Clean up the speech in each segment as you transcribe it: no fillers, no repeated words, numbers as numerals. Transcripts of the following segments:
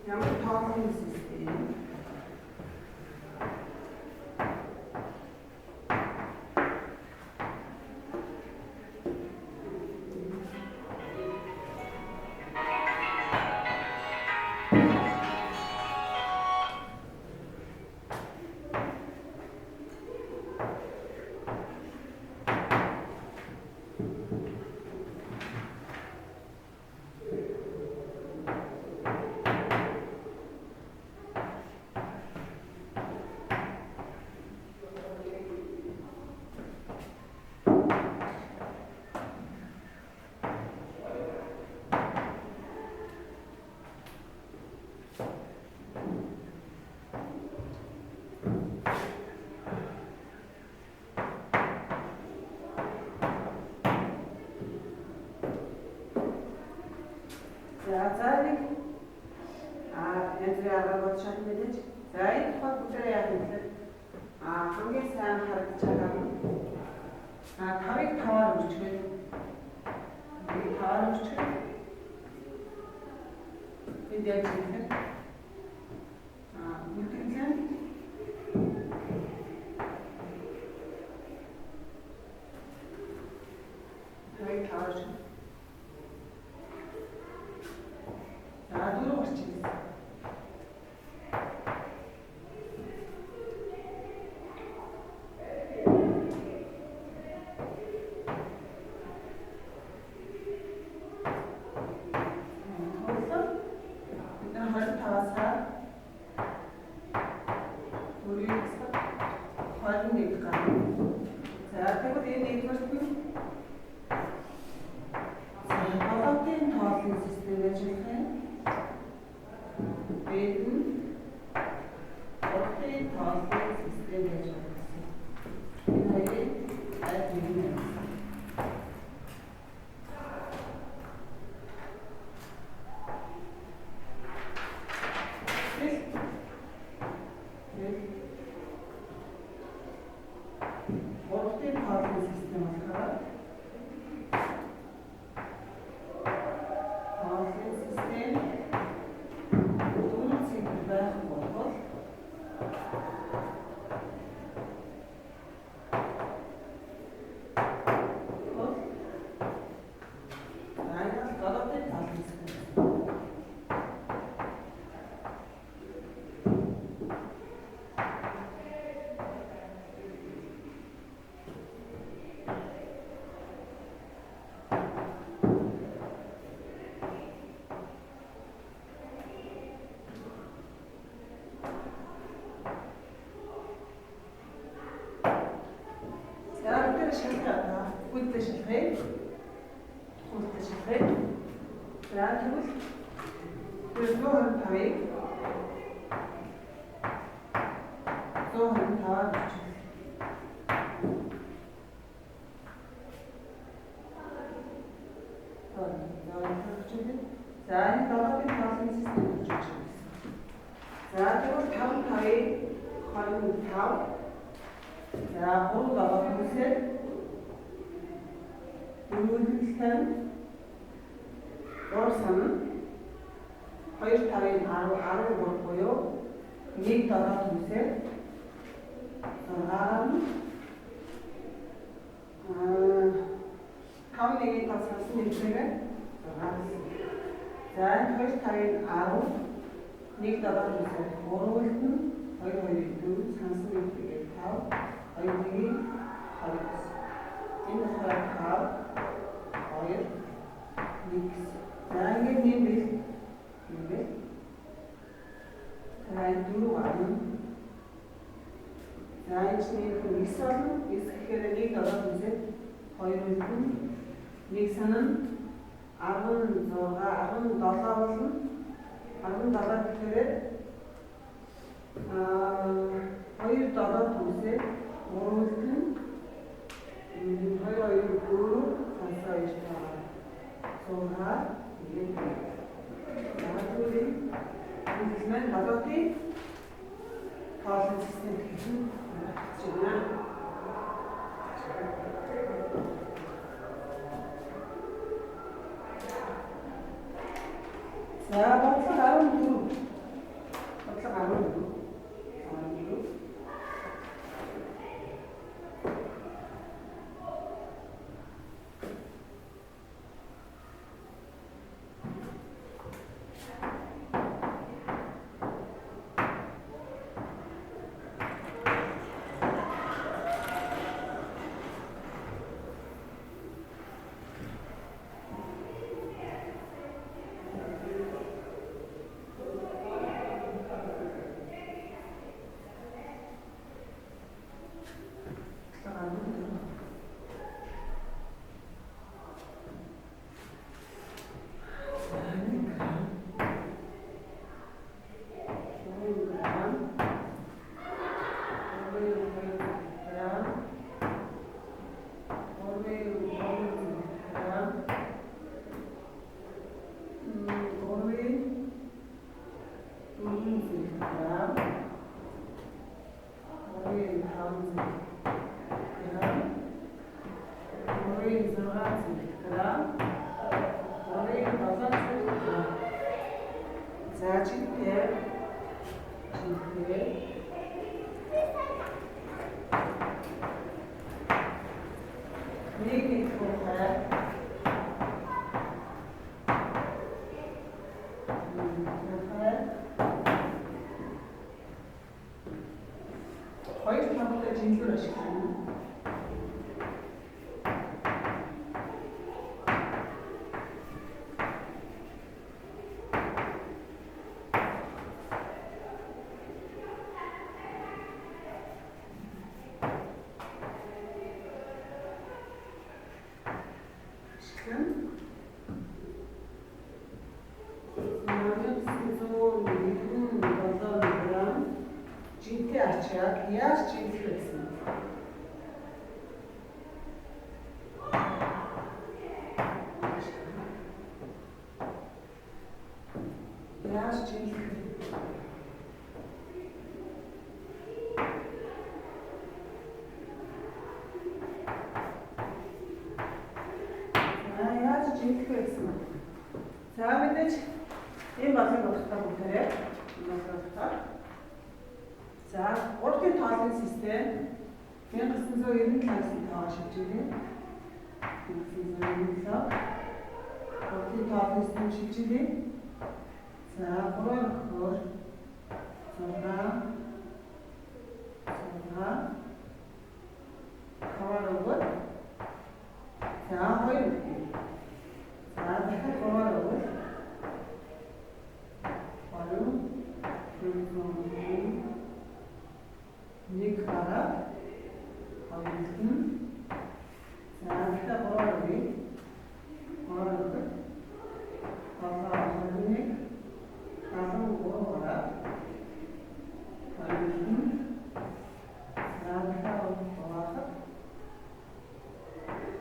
Ямар тоолны систем. За янз бүрийн аргууд шат мэдээж. За энэ тухай бүгдээ яах юм бэ? Хамгийн сайн харагдаж байгаа нь 5-ыг 5-аар үржихэд 5-аар үржихэд энд яаж юм бэ? Үлдэгдэн 5-ыг 5-аар үржихэд дөрөв орчим. Тоолны систем гэсэн юм байна. 5 gram. Orayı 6 gram. Orayı 5 gram. 자, 진태. 네개 들어가요. 거의 다부터 진출을 시키는. 지금 cinti açacak, yaz cinti resim. Yaz cinti. Yaz cinti resim. Devam edelim. En basit nokta bu taraf. 자, 어떻게 다른 시스템? 그냥 그 순서 이름 다시 다 쉽지네. 그 순서 이름서 어떻게 다른 시스템 쉽지네. 자, 그런 거. 가와로봇. 자, 허이. 자, 내가 가와로봇. 바로 그리고 Nikara, Haliskin, Sanata Horari, Horari, Hasa Halinik, Hasan Hora, Haliskin, Sanata Hora,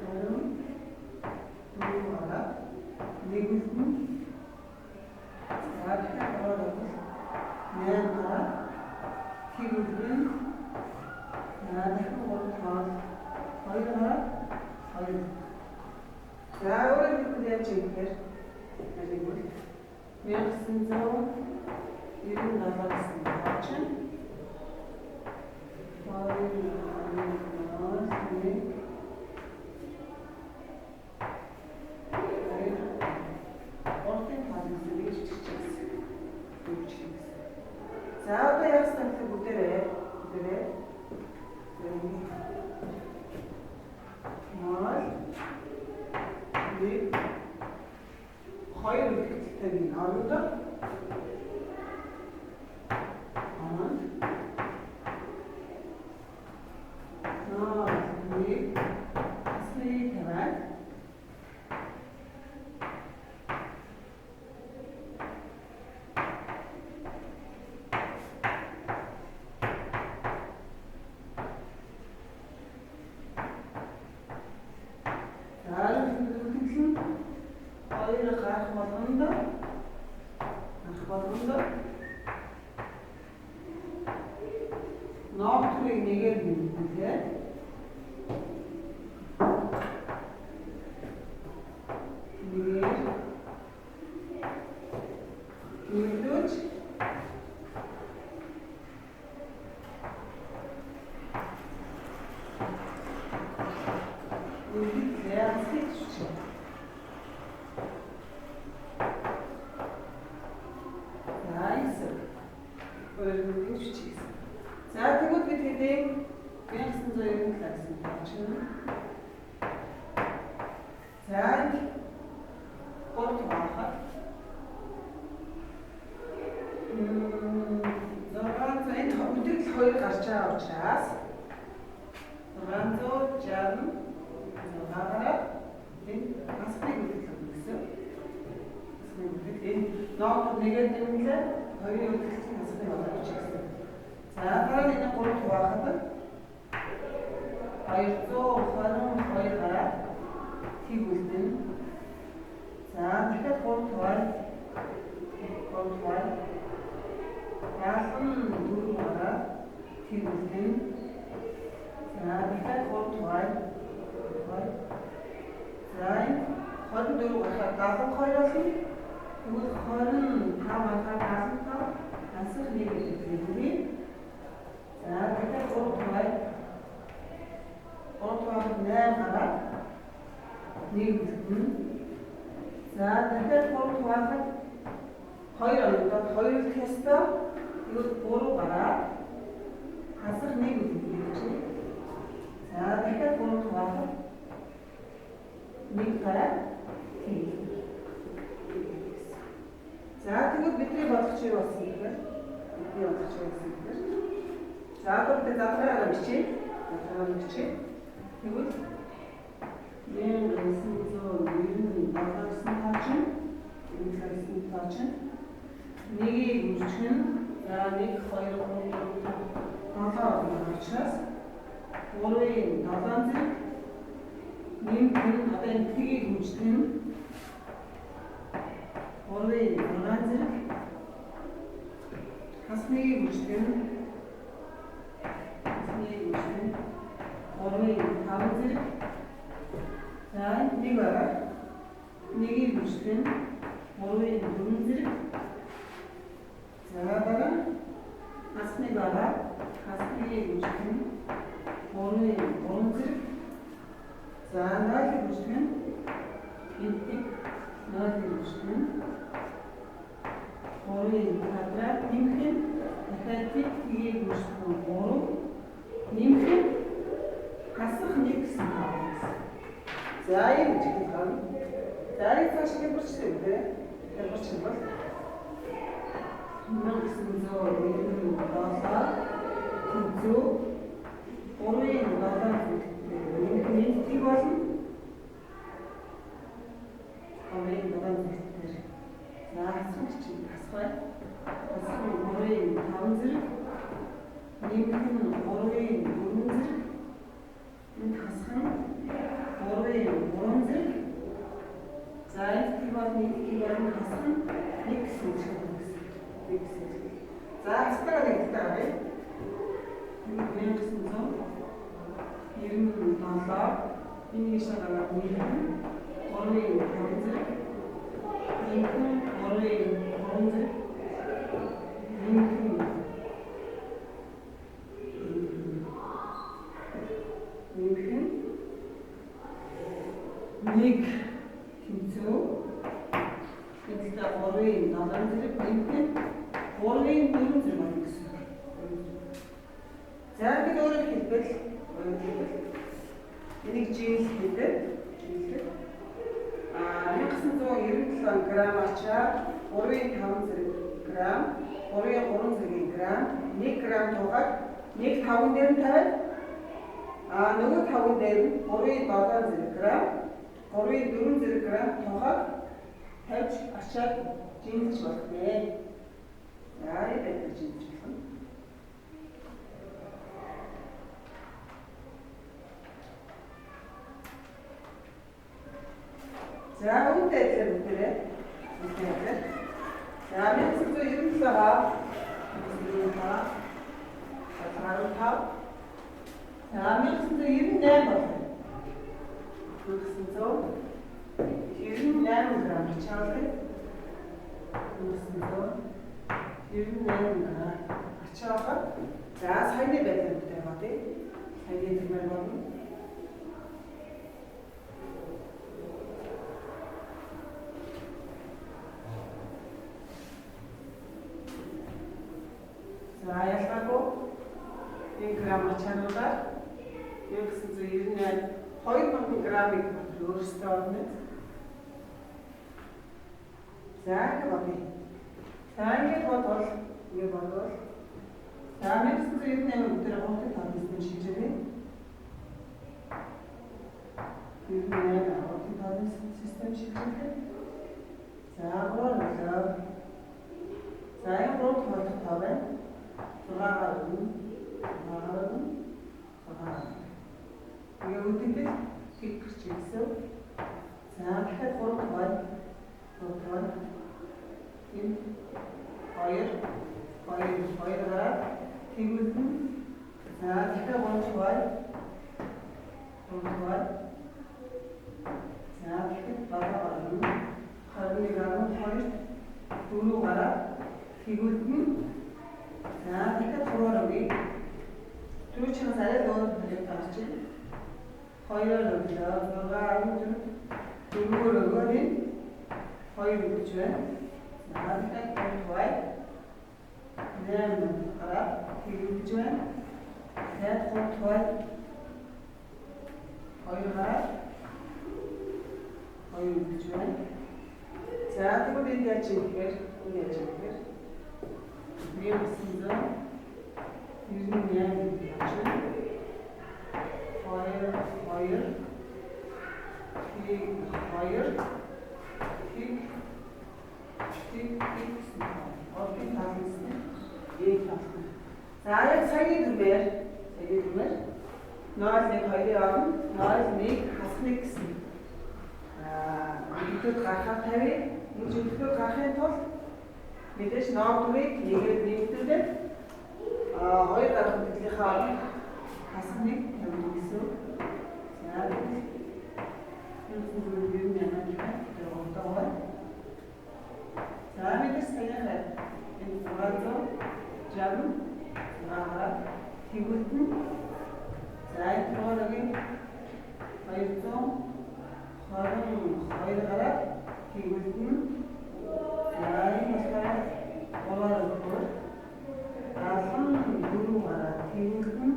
Harum, Hora, Nikuskin, Sanata Horari, Nanta, Kiluskin, 나는 뭐 거기다가 자, 오늘 그대로 찍을게. 그리고 순서 이름 나가겠습니다. ችን 자, 또 약속한테 그대로 خير الكتابين عروضة اسمي كمان Noktalayı ne geldiğini bize üç veya seç öğrenmeyi çiçeğiz. Zaten bu bitirdim. Yarısını da yarım klasını parçanın. Zaten ortalığa. Zaman sonra müdür koyu karşıya alacağız. Zaman sonra canım. Sonra nasıl ne götürüyorsun? Ne yapıp ne geldiğimizde koyu götürüyorsun. Nasıl ne yapacaksın? 자, 사람이는 골을 좋아하거든. 아이도 사람 거의가 튀고 있든. 자, 내가 골 좋아해. 골 좋아해. 야숨 누르거나 튀고 있든. 24 гарахад 72 болно. Тэгвэл 25 гарахад 55 асах 1 гэдэг. За тэгэхээр 3 тугай 8 гараад 1 үлдэн. За тэгэхээр 3 тугайхад 2 оногдоод 2 үлдэх ёстой. Тэгвэл 3 гараад асах 1 үлдэн. За тэгэхээр 3 тугайхад 1 гараад 1. За тэгвэл бидний бодлого чи юу болсон гэхээр бидний бодлого чи юу болсон гэхээр за одоо бид задраа бичээ. Задраа бичээ. Тэгвэл 1997 тоочин энэ тоочин нэгийг үржих нь за 1 2 3 4 5 7 учраас 3-ын 7 зэрэг нэмэх нь одоо энэ тгийг үржих нь 3-ын 6 зэрэг хасныгийг үржих нь 3-ын 5 зэрэг за нэг байгаа. Нэгийг үржих нь 3-ын 4 зэрэг за дараа хасны байгаа. Хасныгийг үржих нь 3-ын 3 зэрэг за нойлыг үржих нь энтиг нойлыг үржих нь 3-ын квадрат нэмэх нь дахиад тгийг үржих нь 3 нэмэх нь хасах 1 гэсэн байна. За ийм үгтэй байна. За энэ цааш хэмбэрчтэй үү те? Хэмбэрч бол 1900 тийг болно. Амын даган зэрэг. За хасах чинь хасах. Хасах нь 3-ын 5 зэрэг. Нэмэх нь 3-ын 4 зэрэг. Энэ хасах нь 3-ын 3 зэрэг. За энэ тийг болно хасах нь 1 гэсэн үг байна. За хасахаа нэгтэй авъя. 1997 энэ шагаад нэмэх нь 3-ын 5 зэрэг. Нэмэх нь 3-ын 3 зэрэг. Нэмэх нь 1 тэмцүү. Эцэг 3-ын 7 зэрэг нэмэх нь 3-ын 4 зэрэг байна гэсэн. За бид өөрөөр хэлбэл энийг жинс гэдэг. 1997 грамм ачаар 3-ын 5 зэрэг грамм, 3-ын 3 зэрэг грамм, 1 грамм тугаад 1 5 дээр нь тавиад нөгөө 5 дээр нь 3-ын 7 зэрэг грамм, 3-ын 4 зэрэг грамм тугаад тавьж ачаад жинсч болтгоо. За энэ жинсч болно. За үүнтэй адилхан бүгдээрээ. За 1997-аа 15. За 1998 болно. 1998 грамм ачаалдаг. 1998 грамм ачаалаад за саяны байдлаар бүгдээ байгаа тийм. Саяны тэмээр болно. За ялгаагүй 1 грамм ачаалуулаад 1998 2000 граммыг өөрсдөө орно. За гэвэй. За ингээд бодвол за 1998 өдөр гонхын тоолсон шийдвэрээ 98 гонхын тоолсон систем шийдвэрээ за гоо за энэ гоо тоолох тав байна. 6 Тэгээ үдэгдэл фикс хийсэн. За дахиад 3 тугай. Энэ 2 гараад тэгвэл за дахиад 3 тугай. За дахиад ихэд бага гарна. 21 гаруй 2 4 гараад тэгвэл за дахиад 3-оор өгье. Түрүү чигээс арай өөр хэлээд байгаа чинь 2-оор өглөө 6 4- өөр өгөөд 2 өгч байна. За дахиад 3 бай. 8 гараад тэгж байна. Тэгээд 3 бай. 2 гараад 2 өгч байна. За тэгвэл энэ яаж юм гэхээр энэ яаж юм гэхээр нэг სიმзэн юуны яг яаж хоёр ордын таамагсан яг таамаг. За яг саяны дүрмээр ноол 1 2-ын орно ноол 1 хасах 1 гэсэн. Өдөрт гарахаар 50 энэ өдөрт гарахын тулд мэдээж ноол дүрийг нэгээр нэгдүүлээд 2 гарах хөдөлгийнхаа орно хасах 1 тавина гэсэн. За энэ зүйл юм яагаад гэвэл онтогоо. За мэдээж саяхан энэ 660 гараад тэгвэл за энэ програмын 222 гараад тэгвэл за энэ болохоор 3-оор 4 гараад тэгвэл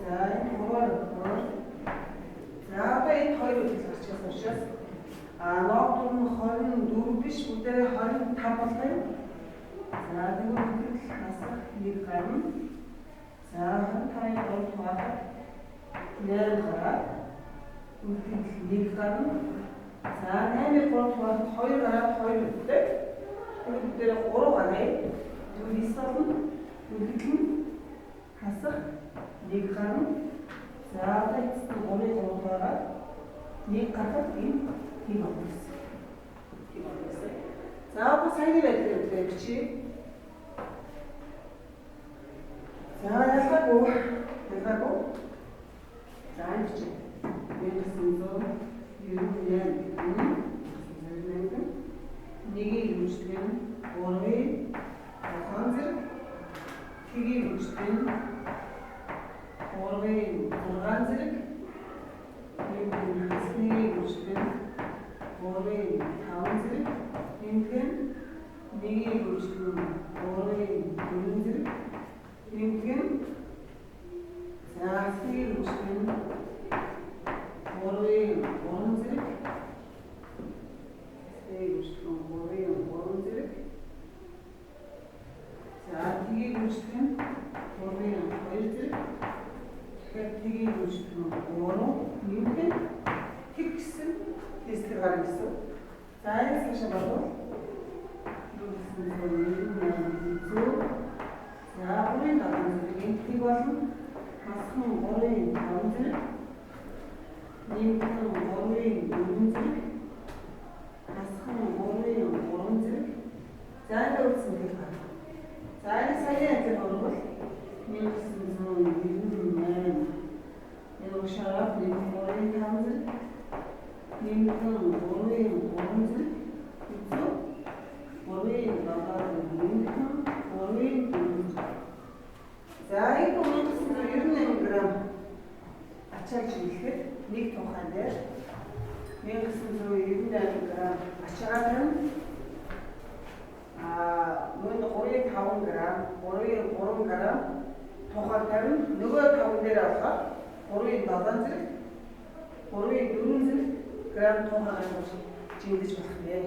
за энэ 3-оор за одоо энэ 2 үйл гарчихсан учраас ноог дүр нь 24 биш бүгдээ 25 болох юм. За тэгвэл хасах 1 гарна. За 25-ын 3 хаваад 8 гараад үйл 1 гарна. За 8-ын 3 хаваад 2 гараад 2 өгдөг. Тэгвэл дээр 3 гараа. Тэгвэл 9 болно. Үйл хасах 1 гарна. За одоо эцэст 3-ын 3 гараад 1 гараад тийм байна. За одоо саяны байдлаар бичиж. За ялгаагүй. За энэ чинь 1998 нэгийг үүсгэн 3-ын 7 зэрэг тгийг үүсгэн 3-ын 6 зэрэг нэгийг үүсгэн 3-ын 5 зэрэг энхэн нэгийг үүсгэн 3-ын 4 зэрэг энхэн за нэгийг үүсгэн 3-ын 3 зэрэг нэгийг үүсгэн 3-ын 3 зэрэг за нэгийг үүсгэн 3-ын 2 зэрэг тэгэхээр нэгийг үүсгэн 3 энхэн тэгсэн тестэр гарна гэсэн. За энэ цаашаа бодвол за 3-ын 7 зэрэг энтиг болно. Хасхан 3-ын 5 зэрэг нэмхэн 3-ын 4 зэрэг хасхан 3-ын 3 зэрэг за энэ үлдсэн гэх байна. За энэ саяны ажил болвол 1998 энэ ушаараа 3-ын 5 зэрэг нэмхэн 3-ын 3 зэрэг хэвчээ 3-ын 7 нэмхэн 3-ын 4 за энэ 1998 грамм ачаал чиглэхэд нэг тухайн дээр 1998 грамм ачаал нь мөн 3-5 грамм 3-3 грамм тухайн дээр нөгөө 5 дээр авахаар 3-7 зэрэг 3-4 зэрэг грамм тухайн гаргаж чиглэж болох нэ.